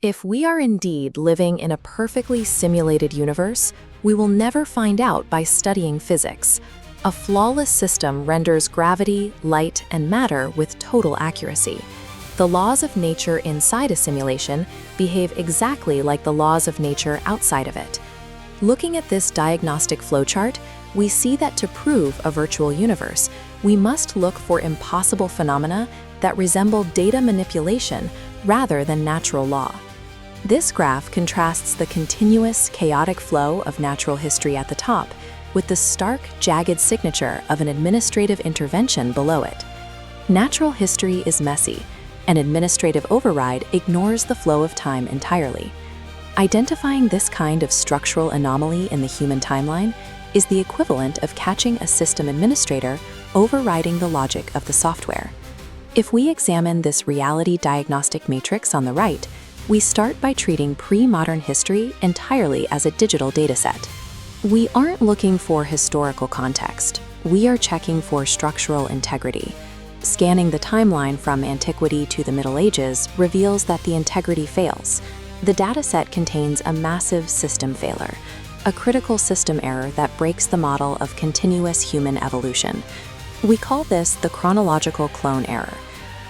If we are indeed living in a perfectly simulated universe, we will never find out by studying physics. A flawless system renders gravity, light, and matter with total accuracy. The laws of nature inside a simulation behave exactly like the laws of nature outside of it. Looking at this diagnostic flowchart, we see that to prove a virtual universe, we must look for impossible phenomena that resemble data manipulation rather than natural law. This graph contrasts the continuous, chaotic flow of natural history at the top with the stark, jagged signature of an administrative intervention below it. Natural history is messy. An administrative override ignores the flow of time entirely. Identifying this kind of structural anomaly in the human timeline is the equivalent of catching a system administrator overriding the logic of the software. If we examine this reality diagnostic matrix on the right, we start by treating pre-modern history entirely as a digital dataset. We aren't looking for historical context. We are checking for structural integrity. Scanning the timeline from antiquity to the Middle Ages reveals that the integrity fails. The dataset contains a massive system failure, a critical system error that breaks the model of continuous human evolution. We call this the chronological clone error.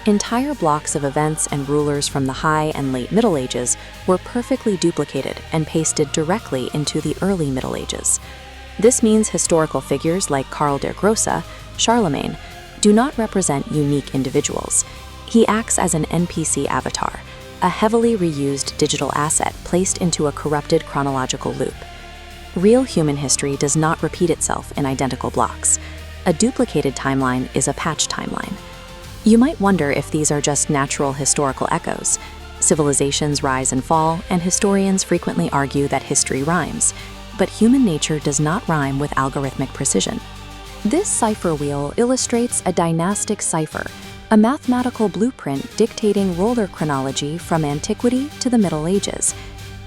Entire blocks of events and rulers from the High and Late Middle Ages were perfectly duplicated and pasted directly into the Early Middle Ages. This means historical figures like Karl der Grosse, Charlemagne, do not represent unique individuals. He acts as an NPC avatar, a heavily reused digital asset placed into a corrupted chronological loop. Real human history does not repeat itself in identical blocks. A duplicated timeline is a patch timeline. You might wonder if these are just natural historical echoes. Civilizations rise and fall, and historians frequently argue that history rhymes. But human nature does not rhyme with algorithmic precision. This cipher wheel illustrates a dynastic cipher, a mathematical blueprint dictating roller chronology from antiquity to the Middle Ages.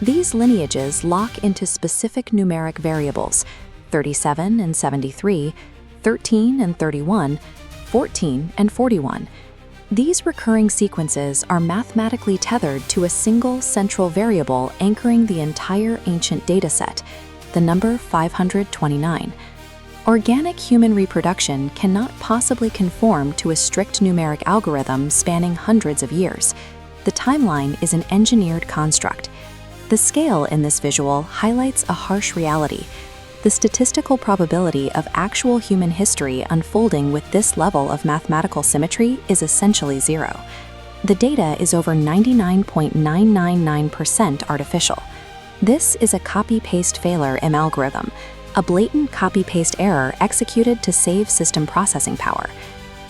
These lineages lock into specific numeric variables: 37 and 73, 13 and 31, 14 and 41. These recurring sequences are mathematically tethered to a single central variable anchoring the entire ancient dataset, the number 529. Organic human reproduction cannot possibly conform to a strict numeric algorithm spanning hundreds of years. The timeline is an engineered construct. The scale in this visual highlights a harsh reality. The statistical probability of actual human history unfolding with this level of mathematical symmetry is essentially zero. The data is over 99.999% artificial. This is a copy-paste failure in algorithm, a blatant copy-paste error executed to save system processing power.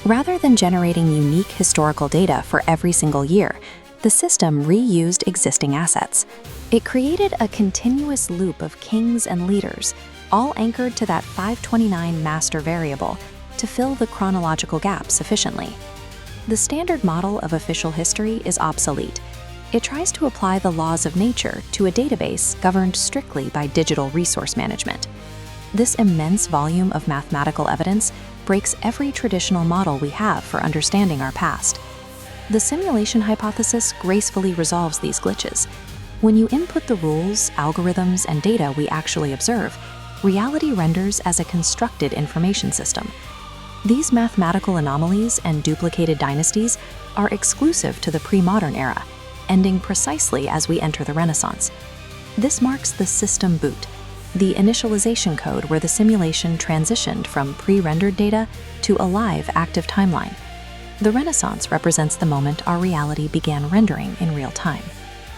Rather than generating unique historical data for every single year, the system reused existing assets. It created a continuous loop of kings and leaders, all anchored to that 529 master variable to fill the chronological gap sufficiently. The standard model of official history is obsolete. It tries to apply the laws of nature to a database governed strictly by digital resource management. This immense volume of mathematical evidence breaks every traditional model we have for understanding our past. The simulation hypothesis gracefully resolves these glitches. When you input the rules, algorithms, and data we actually observe, reality renders as a constructed information system. These mathematical anomalies and duplicated dynasties are exclusive to the pre-modern era, ending precisely as we enter the Renaissance. This marks the system boot, the initialization code where the simulation transitioned from pre-rendered data to a live, active timeline. The Renaissance represents the moment our reality began rendering in real time.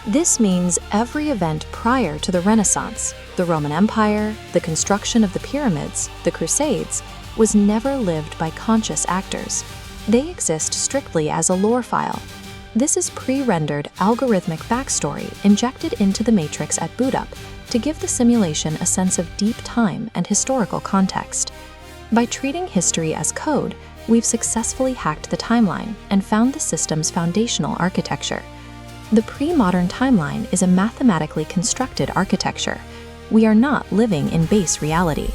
This means every event prior to the Renaissance, the Roman Empire, the construction of the pyramids, the Crusades, was never lived by conscious actors. They exist strictly as a lore file. This is pre-rendered algorithmic backstory injected into the matrix at boot up to give the simulation a sense of deep time and historical context. By treating history as code, we've successfully hacked the timeline and found the system's foundational architecture. The pre-modern timeline is a mathematically constructed architecture. We are not living in base reality.